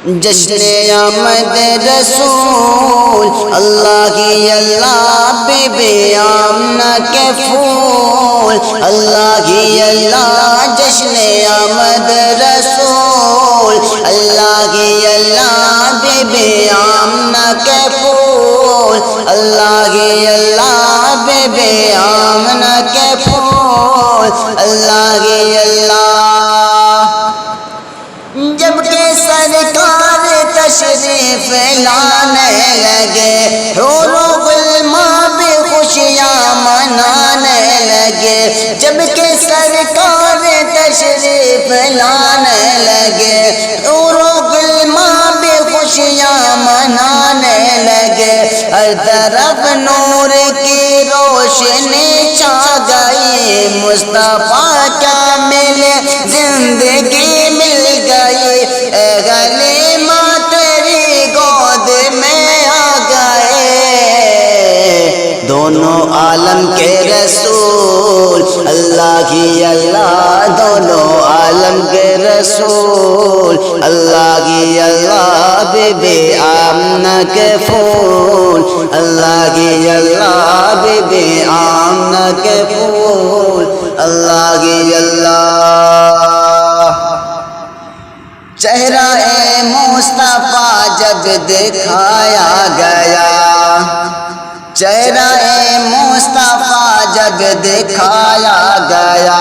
جشن آمد رسول اللہ کی اللہ بی بی آمنہ کے پھول اللہ کی اللہ جشن آمد رسول اللہ کی اللہ بی بی آمنہ کے پھول اللہ کی اللہ بی بی آمنہ کے پھول اللہ کی اللہ جب کہ سرکار تشریف لانے لگے حور و غلماں بھی خوشیاں منانے لگے جب کہ سرکار تشریف لانے لگے حور و غلماں بھی خوشیاں منانے لگے ہر طرف نور کی روشنی چھا گئی مصطفیٰ کیا ملے زندگی مل گئی اے غلیمہ تیری گود میں آ گئے دونوں عالم کے رسول اللہ کی اللہ دونوں عالم کے رسول اللہ کی اللہ بی بی آمنہ کے پھول اللہ کی اللہ بی بی آمنہ کے پھول اللہ کی اللہ چہرہ مصطفیٰ جب دکھایا گیا چہرہ مصطفیٰ جب دکھایا گیا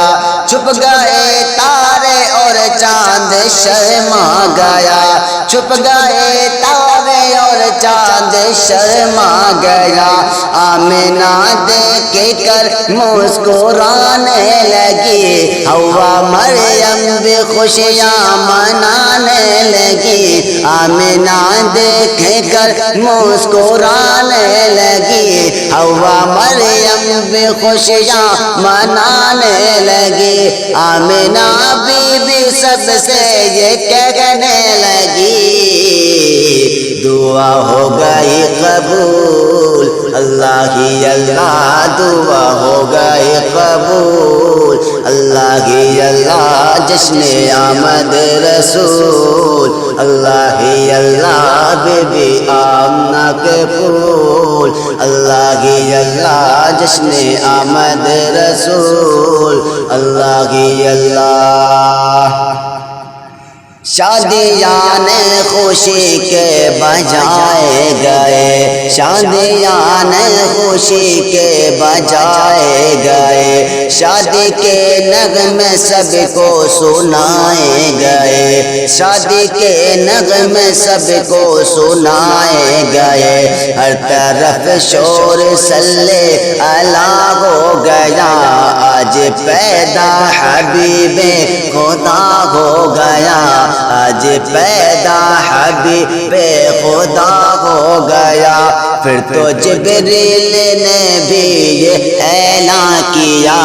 چھپ گئے تارے اور چاند شرما گیا چھپ گئے تارے اور چاند شرما گیا آمنہ دیکھ کر مسکرانے لگی حوا مریم بھی خوشیاں منانے لگی آمنہ دیکھ کر مسکرانے لگی حوا مریم بھی خوشیاں منانے لگی آمنہ بی بی سب سے یہ کہنے لگی دعا ہو گئی قبول اللہ کی اللہ دعا ہو گئی قبول اللہ کی اللہ جشن آمد رسول اللہ کی اللہ بی بی آمنہ کے پھول اللہ کی اللہ جشن آمد رسول اللہ کی اللہ شادیان خوشی کے بجائے گئے شادیان خوشی کے بجائے گئے شادی کے نغمے سب کو سنائے گئے شادی کے نغمے سب کو سنائے گئے ہر طرف شور صلی اللہ ہو گیا آج پیدا حبیب خدا ہو گیا آج پیدا حبیب خدا ہو گیا پھر تو جبریل نے بھی یہ اعلان کیا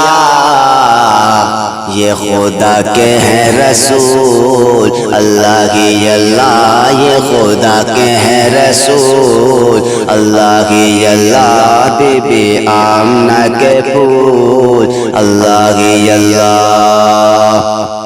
یہ خدا کے ہیں رسول اللہ کی اللہ یہ خدا کے ہیں رسول اللہ کی اللہ بی بی آمنہ کے پھول اللہ کی اللہ